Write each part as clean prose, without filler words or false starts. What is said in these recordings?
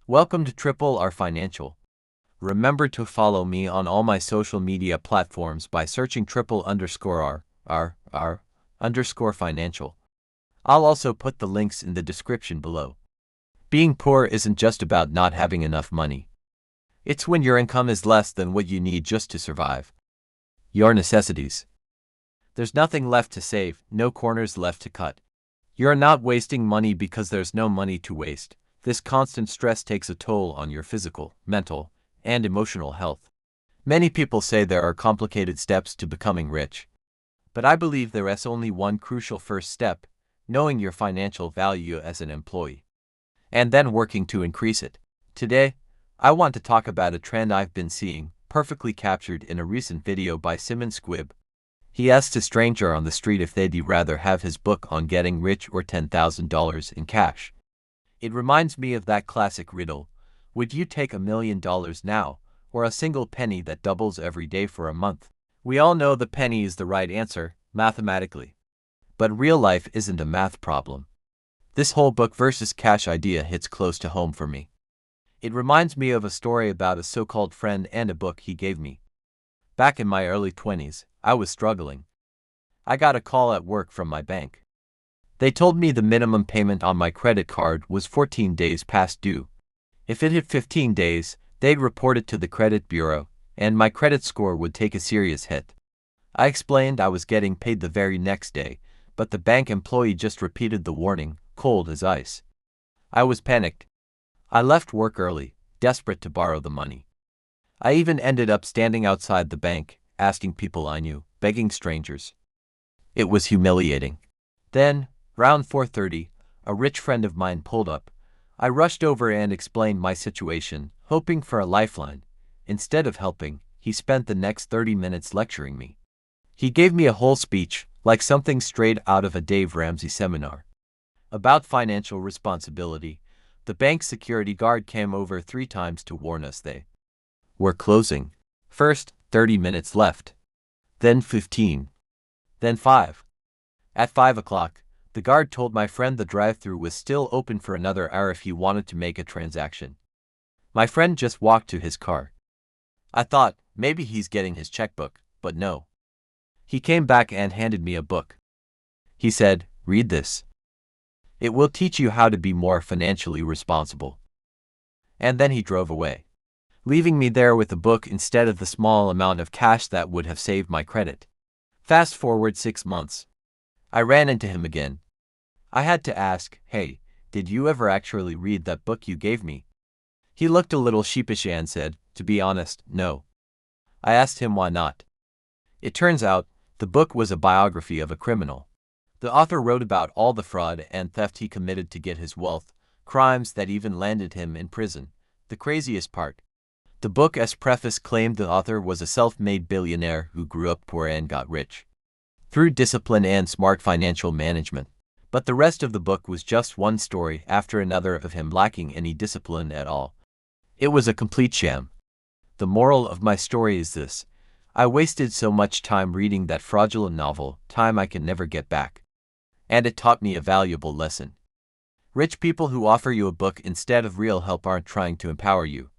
Welcome to Triple R Financial. Remember to follow me on all my social media platforms by searching triple_R_financial. I'll also put the links in the description below. Being poor isn't just about not having enough money. It's when your income is less than what you need just to survive. Your necessities. There's nothing left to save, no corners left to cut. You're not wasting money because there's no money to waste. This constant stress takes a toll on your physical, mental, and emotional health. Many people say there are complicated steps to becoming rich. But I believe there is only one crucial first step: knowing your financial value as an employee, and then working to increase it. Today, I want to talk about a trend I've been seeing, perfectly captured in a recent video by Simon Squibb. He asked a stranger on the street if they'd rather have his book on getting rich or $10,000 in cash. It reminds me of that classic riddle: would you take $1 million now, or a single penny that doubles every day for a month? We all know the penny is the right answer, mathematically. But real life isn't a math problem. This whole book versus cash idea hits close to home for me. It reminds me of a story about a so-called friend and a book he gave me. Back in my early 20s, I was struggling. I got a call at work from my bank. They told me the minimum payment on my credit card was 14 days past due. If it hit 15 days, they'd report it to the credit bureau, and my credit score would take a serious hit. I explained I was getting paid the very next day, but the bank employee just repeated the warning, cold as ice. I was panicked. I left work early, desperate to borrow the money. I even ended up standing outside the bank, asking people I knew, begging strangers. It was humiliating. Then, round 4:30, a rich friend of mine pulled up. I rushed over and explained my situation, hoping for a lifeline. Instead of helping, he spent the next 30 minutes lecturing me. He gave me a whole speech, like something straight out of a Dave Ramsey seminar, about financial responsibility. The bank's security guard came over 3 times to warn us they were closing. First, 30 minutes left. Then 15. Then 5. At 5 o'clock, the guard told my friend the drive-thru was still open for another hour if he wanted to make a transaction. My friend just walked to his car. I thought, maybe he's getting his checkbook, but no. He came back and handed me a book. He said, "Read this. It will teach you how to be more financially responsible." And then he drove away, leaving me there with a book instead of the small amount of cash that would have saved my credit. Fast forward 6 months. I ran into him again. I had to ask, "Hey, did you ever actually read that book you gave me?" He looked a little sheepish and said, "To be honest, no." I asked him why not. It turns out, the book was a biography of a criminal. The author wrote about all the fraud and theft he committed to get his wealth, crimes that even landed him in prison. The craziest part: the book as preface claimed the author was a self-made billionaire who grew up poor and got rich through discipline and smart financial management. But the rest of the book was just one story after another of him lacking any discipline at all. It was a complete sham. The moral of my story is this: I wasted so much time reading that fraudulent novel, time I can never get back. And it taught me a valuable lesson. Rich people who offer you a book instead of real help aren't trying to empower you.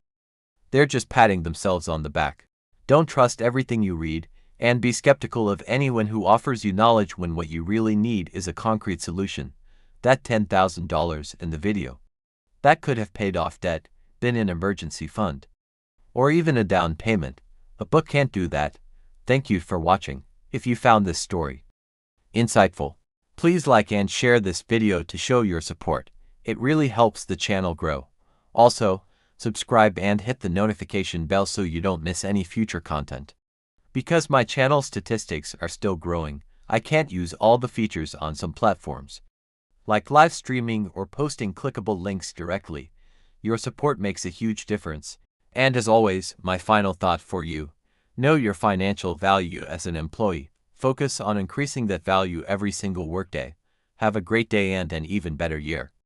They're just patting themselves on the back. Don't trust everything you read, and be skeptical of anyone who offers you knowledge when what you really need is a concrete solution. That $10,000 in the video, that could have paid off debt, been an emergency fund, or even a down payment. A book can't do that. Thank you for watching. If you found this story insightful, please like and share this video to show your support. It really helps the channel grow. Also, subscribe and hit the notification bell so you don't miss any future content. Because my channel statistics are still growing, I can't use all the features on some platforms, like live streaming or posting clickable links directly. Your support makes a huge difference. And as always, my final thought for you: know your financial value as an employee. Focus on increasing that value every single workday. Have a great day and an even better year.